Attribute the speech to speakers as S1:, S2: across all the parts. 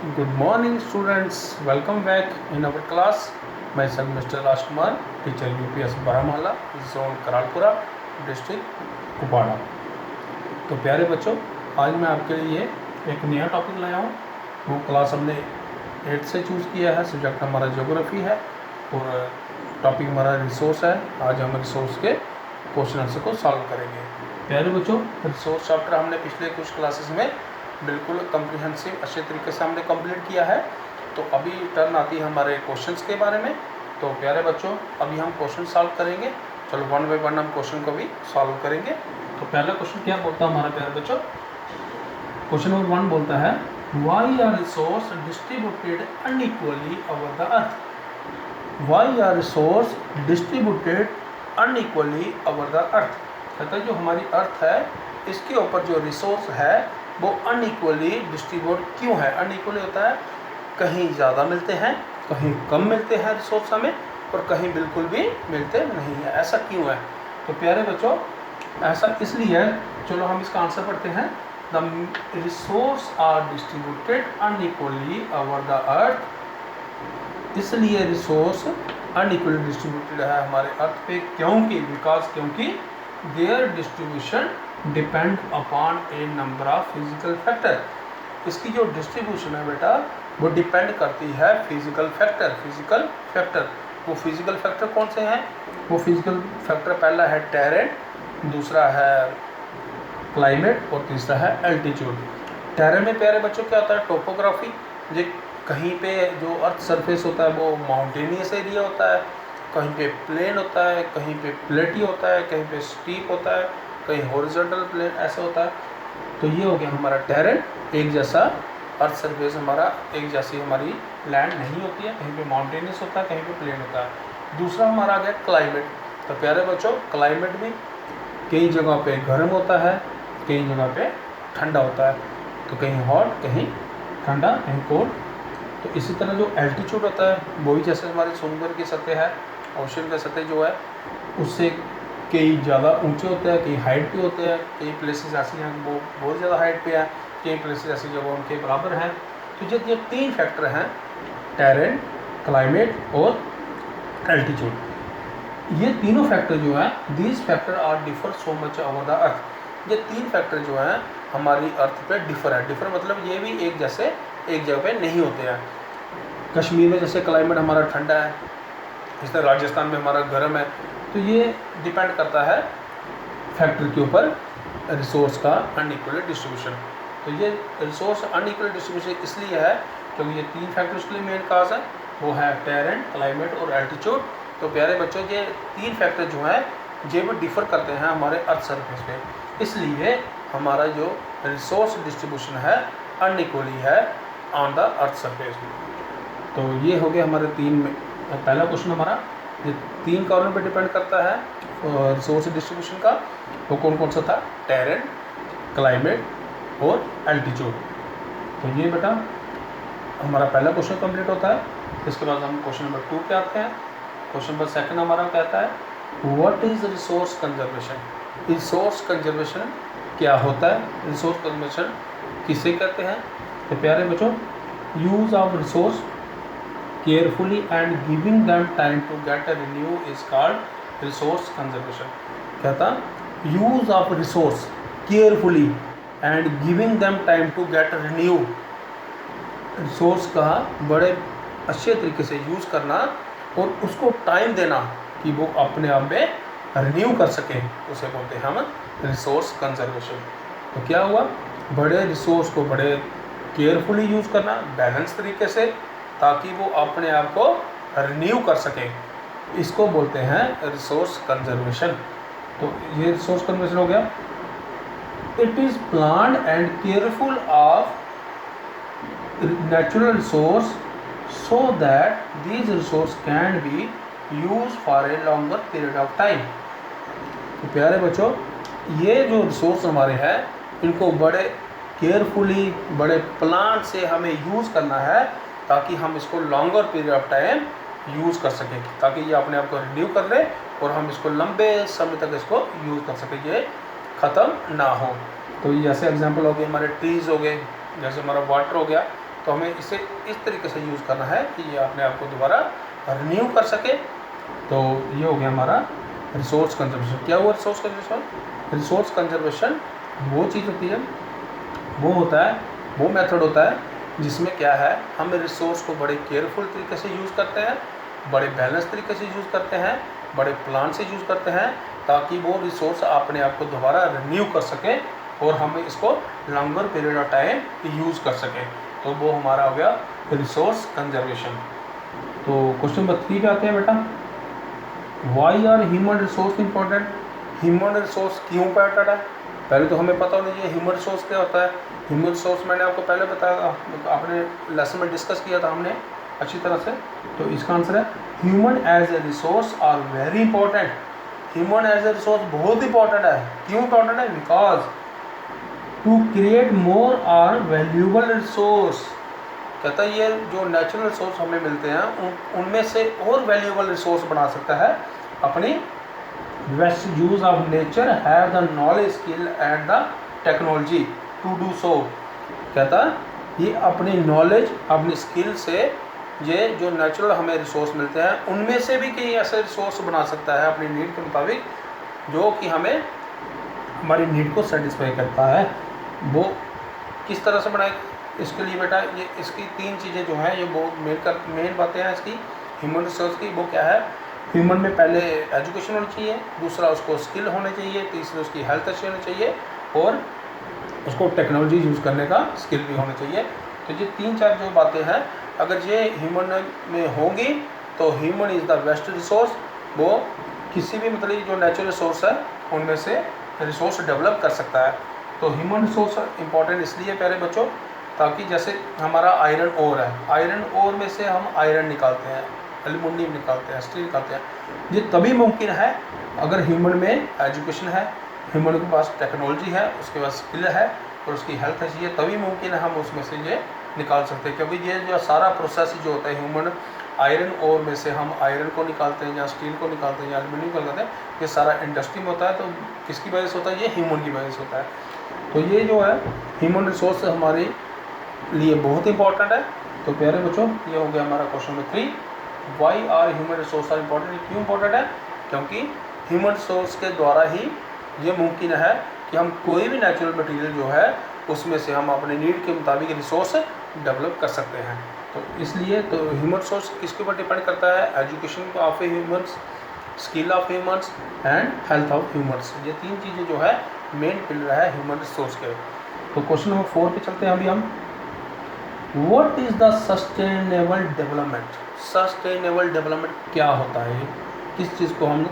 S1: Good morning, students. Welcome back in our class. Myself, Mr. Rajkumar, teacher UPS Baramala, zone Karalpura, district Kupwara. तो प्यारे बच्चों, आज मैं आपके लिए एक नया टॉपिक लाया हूँ। वो क्लास हमने 8 से चूज़ किया है। सब्जेक्ट हमारा ज्योग्राफी है और टॉपिक हमारा रिसोर्स है। आज हम रिसोर्स के क्वेश्चन आंसर को सॉल्व करेंगे। प्यारे बच्चों, रिसोर्स चैप्टर हमने पिछले कुछ क्लासेस में बिल्कुल कम्प्रीहेंसिव अच्छे तरीके से हमने कंप्लीट किया है। तो अभी टर्न आती है हमारे क्वेश्चंस के बारे में। तो प्यारे बच्चों, अभी हम क्वेश्चन सॉल्व करेंगे। चलो वन बाय वन हम क्वेश्चन को भी सॉल्व करेंगे। तो पहला क्वेश्चन क्या बोलता है हमारा प्यारे बच्चों? क्वेश्चन नंबर 1 बोलता है, why are resource distributed unequally over the earth. Why are resource distributed unequally over the earth. कहता है जो हमारी अर्थ है इसके ऊपर जो रिसोर्स है वो अनइक्वली डिस्ट्रीब्यूट क्यों है? अनइक्वली होता है कहीं ज़्यादा मिलते हैं, कहीं कम मिलते हैं रिसोर्स हमें, और कहीं बिल्कुल भी मिलते नहीं है। ऐसा क्यों है? तो प्यारे बच्चों, ऐसा इसलिए है। चलो हम इसका आंसर पढ़ते हैं। The resource are distributed unequally over the earth. इसलिए रिसोर्स अनइक्वली डिस्ट्रीब्यूटेड है हमारे अर्थ पे। क्योंकि their distribution depend upon a number of physical factor. इसकी जो डिस्ट्रीब्यूशन है बेटा वो डिपेंड करती है फिजिकल फैक्टर। वो फिजिकल फैक्टर कौन से हैं? वो फिजिकल फैक्टर पहला है टेरेन, दूसरा है क्लाइमेट और तीसरा है एल्टीट्यूड। टेरेन में प्यारे बच्चों क्या होता है? टोपोग्राफी। ये कहीं पे जो अर्थ सरफेस होता है वो माउंटेनियस एरिया होता है, कहीं पे प्लेन होता है, कहीं पे प्लेटी होता है, कहीं पे स्टीप होता है, कहीं हॉरिजॉन्टल प्लेन ऐसा होता है। तो ये हो गया हमारा टेरेन। एक जैसा अर्थ सरफेस हमारा एक जैसी हमारी लैंड नहीं होती है, कहीं पे माउंटेनियस होता है, कहीं पे प्लेन होता है। दूसरा हमारा आ गया क्लाइमेट। तो प्यारे बच्चों, क्लाइमेट भी कई जगह पे गर्म होता है, कई जगह पे ठंडा होता है। तो कहीं हॉट, कहीं ठंडा, कहीं कोल्ड। तो इसी तरह जो एल्टीट्यूड होता है वो भी जैसे हमारे समुद्र की सतह है, ओशन की सतह जो है उससे कई ज़्यादा ऊंचे होते हैं, कई हाइट पे होते हैं, कई प्लेसेस ऐसी हैं वो बहुत ज़्यादा हाइट पे है, कई प्लेसेस ऐसी जगह उनके बराबर हैं। तो ये 3 फैक्टर हैं, टेरेन, क्लाइमेट और एल्टीट्यूड। ये तीनों फैक्टर जो हैं, these factor are differ so much over the earth. ये 3 फैक्टर जो हैं हमारी अर्थ पे डिफर है। डिफर मतलब ये भी एक जैसे एक जगह पे नहीं होते हैं। कश्मीर में जैसे क्लाइमेट हमारा ठंडा है, इस तरह राजस्थान में हमारा गर्म है। तो ये डिपेंड करता है फैक्टर के ऊपर, रिसोर्स का अनइक्वल डिस्ट्रीब्यूशन। तो ये रिसोर्स अनइक्वल डिस्ट्रीब्यूशन इसलिए है क्योंकि ये 3 फैक्टर उसके लिए मेन काज है, वो है टेरेन, क्लाइमेट और एल्टीट्यूड। तो प्यारे बच्चों, ये 3 फैक्टर जो हैं ये भी डिफर करते हैं हमारे अर्थ सरफेस पे। इसलिए हमारा जो रिसोर्स डिस्ट्रीब्यूशन है अनइक्वली है ऑन द अर्थ सरफेस। तो ये हो गया हमारे 3 में। पहला क्वेश्चन हमारा ये 3 कारणों पे डिपेंड करता है रिसोर्स डिस्ट्रीब्यूशन का। वो कौन कौन सा था? टेरेन, क्लाइमेट और एल्टीट्यूड। तो ये बेटा हमारा पहला क्वेश्चन कंप्लीट होता है। इसके बाद हम क्वेश्चन नंबर 2 पे आते हैं। क्वेश्चन नंबर 2 हमारा कहता है, what is resource conservation. Resource conservation क्या होता है? रिसोर्स कंजर्वेशन किसे कहते हैं? तो प्यारे बच्चों, use of resource carefully and giving them time to get a renew is called resource conservation। कहता use of resource carefully and giving them time to get a renew। Resource का बड़े अच्छे तरीके से यूज़ करना और उसको टाइम देना कि वो अपने आप में रिन्यू कर सके, उसे बोलते हैं हम रिसोर्स कंजर्वेशन। तो क्या हुआ? बड़े रिसोर्स को बड़े केयरफुली यूज़ करना, बैलेंस तरीके से, ताकि वो अपने आप को रिन्यू कर सकें, इसको बोलते हैं रिसोर्स कंजर्वेशन। तो ये रिसोर्स कंजर्वेशन हो गया। It is planned and careful of natural resource so that these resource can be use for a longer period of time. तो प्यारे बच्चों, ये जो रिसोर्स हमारे हैं इनको बड़े केयरफुली, बड़े प्लान से हमें यूज़ करना है ताकि हम इसको longer period of time use कर सकें, ताकि ये अपने आप को रिन्यू कर ले और हम इसको लंबे समय तक इसको यूज़ कर सकें, ये ख़त्म ना हो। तो ये जैसे एग्जांपल हो गए हमारे ट्रीज़ हो गए, जैसे हमारा वाटर हो गया, तो हमें इसे इस तरीके से यूज़ करना है कि ये अपने आप को दोबारा रिन्यू कर सके। तो ये हो गया हमारा रिसोर्स कंजर्वेशन। क्या हुआ रिसोर्स कंजर्वेशन? रिसोर्स कंजर्वेशन वो चीज़ होती है, वो होता है, वो मेथड होता है जिसमें क्या है, हम रिसोर्स को बड़े केयरफुल तरीके से यूज़ करते हैं, बड़े बैलेंस तरीके से यूज़ करते हैं, बड़े प्लान से यूज़ करते हैं, ताकि वो रिसोर्स अपने आप को दोबारा रिन्यू कर सके और हम इसको longer period of time use कर सकें। तो वो हमारा हो गया रिसोर्स कंजर्वेशन। तो क्वेश्चन नंबर 3 पे आते हैं बेटा। Why are human resource important? Human resource क्यों इंपॉर्टेंट है? पहले तो हमें पता होना चाहिए ह्यूमन रिसोर्स क्या होता है। ह्यूमन रिसोर्स मैंने आपको पहले बताया, आपने लेसन में डिस्कस किया था हमने अच्छी तरह से। तो इसका आंसर है human as a resource are very important. Human as a resource बहुत इंपॉर्टेंट है। क्यों इंपॉर्टेंट है? Because to create more are valuable resource. कहता है ये जो नेचुरल रिसोर्स हमें मिलते हैं उनमें से और वैल्यूएबल रिसोर्स बना सकता है अपनी best use of nature have the knowledge skill and the technology to do so. कहता ये अपनी नॉलेज अपनी स्किल से ये जो नेचुरल हमें रिसोर्स मिलते हैं उनमें से भी कई ऐसे रिसोर्स बना सकता है अपनी नीड के मुताबिक, जो कि हमें हमारी नीड को सेटिस्फाई करता है। वो किस तरह से बनाए? इसके लिए बेटा ये इसकी 3 चीज़ें जो हैं ये बहुत मेन बातें हैं इसकी ह्यूमन रिसोर्स की। वो क्या है? ह्यूमन में पहले एजुकेशन होनी चाहिए, दूसरा उसको स्किल होने चाहिए, तीसरी उसकी हेल्थ अच्छी होनी चाहिए और उसको टेक्नोलॉजी यूज़ करने का स्किल भी होना चाहिए। तो ये 3-4 जो बातें हैं अगर ये ह्यूमन में होंगी तो human is the best resource. वो किसी भी मतलब जो नेचुरल रिसोर्स है उनमें से रिसोर्स डेवलप कर सकता है। तो ह्यूमन रिसोर्स इंपॉर्टेंट इसलिए प्यारे बच्चों ताकि जैसे हमारा आयरन ओर है, आयरन ओर में से हम आयरन निकालते हैं, एल्युमिनियम निकालते हैं, स्टील निकालते हैं। ये तभी मुमकिन है अगर ह्यूमन में एजुकेशन है, ह्यूमन के पास टेक्नोलॉजी है, उसके पास स्किल है और उसकी हेल्थ अच्छी है, तभी मुमकिन है हम उसमें से ये निकाल सकते हैं। क्योंकि ये जो सारा प्रोसेस जो होता है ह्यूमन आयरन ओर में से हम आयरन को निकालते हैं या स्टील को निकालते हैं या एल्युमिनियम को निकालते हैं, ये सारा इंडस्ट्री में होता है। तो किसकी वजह से होता है? ये ह्यूमन की वजह से होता है। तो ये जो है ह्यूमन रिसोर्स हमारे लिए बहुत इंपॉर्टेंट है। तो प्यारे बच्चों ये हो गया हमारा question number 3। Why are human resource are important? क्यों इंपॉर्टेंट है? क्योंकि ह्यूमन रिसोर्स के द्वारा ही ये मुमकिन है कि हम कोई भी नेचुरल मटेरियल जो है उसमें से हम अपने नीड के मुताबिक रिसोर्स डेवलप कर सकते हैं। तो इसलिए तो ह्यूमन रिसोर्स किसके ऊपर डिपेंड करता है? Education of A humans, skill of humans and health of humans. ये 3 चीज़ें जो है मेन पिलर है ह्यूमन रिसोर्स के। तो क्वेश्चन नंबर 4 पे चलते हैं अभी हम। What is the sustainable development? Sustainable development क्या होता है? किस चीज़ को हम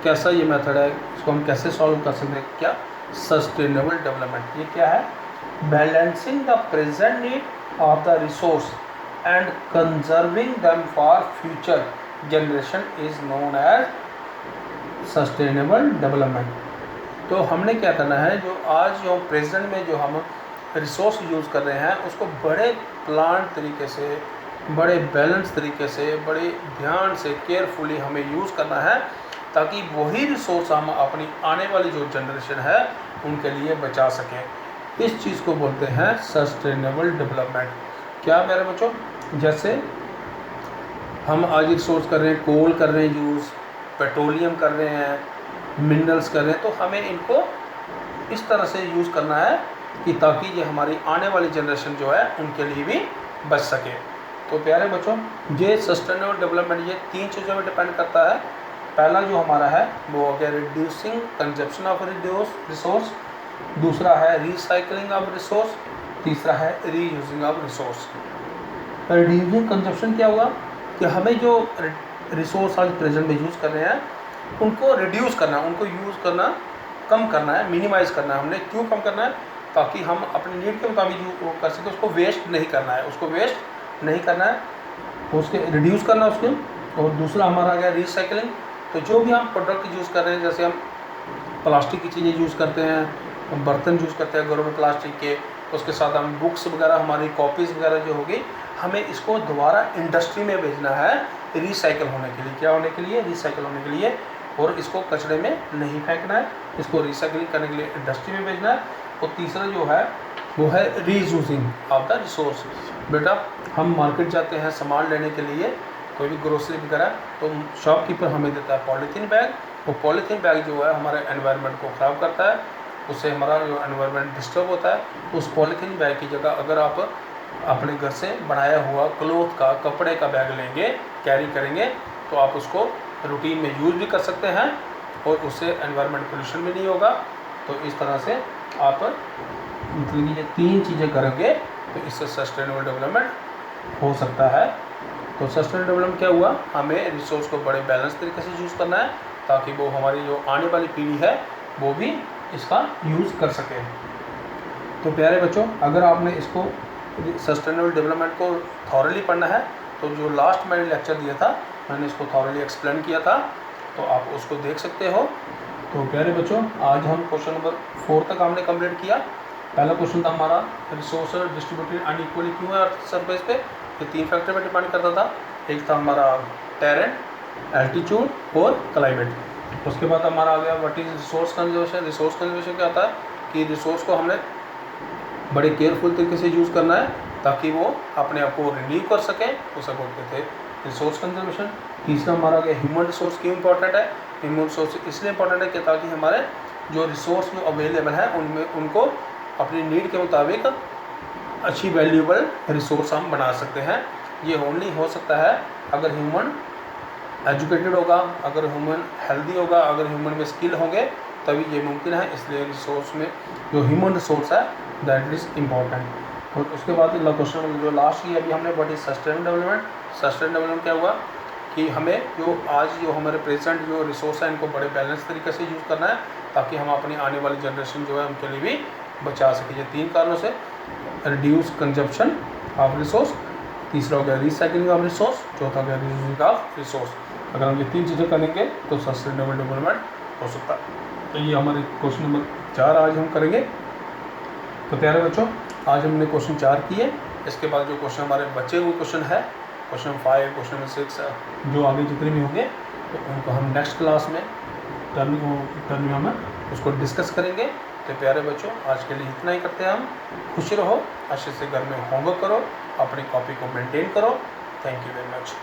S1: कैसा ये मेथड है इसको हम कैसे सॉल्व कर सकते हैं? क्या सस्टेनेबल डेवलपमेंट ये क्या है? Balancing the present need of the resource and conserving them for future generation is known as sustainable development. तो हमने क्या करना है, जो आज जो प्रेजेंट में जो हम रिसोर्स यूज़ कर रहे हैं उसको बड़े प्लान तरीके से, बड़े बैलेंस तरीके से, बड़े ध्यान से केयरफुली हमें यूज़ करना है ताकि वही रिसोर्स हम अपनी आने वाली जो जनरेशन है उनके लिए बचा सकें। इस चीज़ को बोलते हैं सस्टेनेबल डेवलपमेंट। क्या मेरे बच्चों? जैसे हम आज रिसोर्स कर रहे हैं, कोल कर रहे हैं यूज़, पेट्रोलियम कर रहे हैं, मिनरल्स कर रहे हैं, तो हमें इनको इस तरह से यूज़ करना है कि ताकि ये हमारी आने वाली जनरेशन जो है उनके लिए भी बच सके। तो प्यारे बच्चों ये सस्टेनेबल डेवलपमेंट ये 3 चीज़ों में डिपेंड करता है। पहला जो हमारा है वो हो गया रिड्यूसिंग कंजप्शन ऑफ रिसोर्स, दूसरा है रिसाइकलिंग ऑफ रिसोर्स, तीसरा है reusing of resource. Reducing consumption क्या हुआ कि हमें जो रिसोर्स आज प्रेजेंट में यूज़ कर रहे हैं उनको रिड्यूस करना, उनको यूज़ करना कम करना है, मिनिमाइज़ करना है। हमने क्यों कम करना है? ताकि हम अपनी नीड के मुताबिक जो कर सकें, उसको वेस्ट नहीं करना है, उसको वेस्ट नहीं करना है, उसके रिड्यूस करना उसको। और दूसरा हमारा आ गया रिसाइकलिंग। तो जो भी हम प्रोडक्ट यूज़ कर रहे हैं, जैसे हम प्लास्टिक की चीज़ें यूज़ करते हैं, बर्तन यूज़ करते हैं घरों में प्लास्टिक के, उसके साथ हम बुक्स वगैरह, हमारी कॉपीज़ वगैरह जो होगी, हमें इसको दोबारा इंडस्ट्री में भेजना है रिसाइकल होने के लिए। क्या होने के लिए? रिसाइकल होने के लिए। और इसको कचरे में नहीं फेंकना है, इसको रिसाइकलिंग करने के लिए इंडस्ट्री में भेजना है। और तीसरा जो है वो है रीयूजिंग ऑफ द रिसोर्स। बेटा हम मार्केट जाते हैं सामान लेने के लिए, कोई भी ग्रोसरी वगैरह, तो शॉपकीपर हमें देता है पॉलीथीन बैग। वो पॉलीथीन बैग जो है हमारे एनवायरनमेंट को ख़राब करता है, उससे हमारा जो एनवायरनमेंट डिस्टर्ब होता है। उस पॉलीथीन बैग की जगह अगर आप अपने घर से बनाया हुआ क्लोथ का, कपड़े का बैग लेंगे, कैरी करेंगे, तो आप उसको रूटीन में यूज़ भी कर सकते हैं और उससे एनवायरनमेंट पोल्यूशन भी नहीं होगा। तो इस तरह से आप मतलब ये 3 चीज़ें करेंगे तो इससे सस्टेनेबल डेवलपमेंट हो सकता है। तो सस्टेनेबल डेवलपमेंट क्या हुआ, हमें रिसोर्स को बड़े बैलेंस तरीके से यूज़ करना है ताकि वो हमारी जो आने वाली पीढ़ी है वो भी इसका यूज़ कर सके। तो प्यारे बच्चों, अगर आपने इसको सस्टेनेबल डेवलपमेंट को थॉरली पढ़ना है तो जो लास्ट मैंने लेक्चर दिया था मैंने इसको थॉरली एक्सप्लेन किया था, तो आप उसको देख सकते हो। तो प्यारे बच्चों, आज हम क्वेश्चन नंबर 4 तक हमने कंप्लीट किया। पहला क्वेश्चन था हमारा रिसोर्स डिस्ट्रीब्यूटेड अनइक्वली क्यों है अर्थ सरफेस पे। ये 3 फैक्टर पे डिपेंड करता था। एक था हमारा टेरेन, एल्टीट्यूड और क्लाइमेट। उसके बाद हमारा आ गया what is resource conservation. Resource conservation क्या होता है कि रिसोर्स को हमने बड़े केयरफुल तरीके से यूज़ करना है ताकि वो अपने आप को रिन्यू कर सकें, उसे बोलते थे रिसोर्स कंजर्वेशन। तीसरा हमारा आ गया ह्यूमन रिसोर्स क्यों इंपॉर्टेंट है। ह्यूमन रिसोर्स इसलिए इंपॉर्टेंट है कि ताकि हमारे जो रिसोर्स जो अवेलेबल है उनमें उनको अपनी नीड के मुताबिक अच्छी वैल्यूएबल रिसोर्स हम बना सकते हैं। ये ओनली हो सकता है अगर ह्यूमन एजुकेटेड होगा, अगर ह्यूमन हेल्दी होगा, अगर ह्यूमन में स्किल होंगे तभी ये मुमकिन है। इसलिए रिसोर्स में जो ह्यूमन रिसोर्स है दैट इज़ इम्पॉर्टेंट। और उसके बाद क्वेश्चन जो लास्ट की अभी हमने what is sustainable development. Sustainable development क्या हुआ कि हमें जो आज जो हमारे प्रेजेंट जो रिसोर्स है इनको बड़े बैलेंस तरीके से यूज़ करना है ताकि हम अपनी आने वाली जनरेशन जो है उनके लिए भी बचा सकें। ये 3 कारणों से रिड्यूस कंजप्शन ऑफ रिसोर्स, तीसरा हो गया रिसाइकलिंग ऑफ रिसोर्स, चौथा हो गया रीयूजिंग ऑफ रिसोर्स। अगर हम ये 3 चीज़ें करेंगे तो सस्टेनेबल डेवलपमेंट हो सकता है। तो ये हमारे क्वेश्चन नंबर 4 आज हम करेंगे। तो प्यारे बच्चों, आज हमने क्वेश्चन 4 किए। इसके बाद जो क्वेश्चन हमारे बचे हुए क्वेश्चन है, क्वेश्चन 5, क्वेश्चन नंबर 6, जो आगे जितने भी होंगे तो उनको हम नेक्स्ट क्लास में टर्म में उसको डिस्कस करेंगे। तो प्यारे बच्चों, आज के लिए इतना ही करते हैं हम। खुश रहो, अच्छे से घर में होमवर्क करो, अपनी कॉपी को मेंटेन करो। Thank you very much.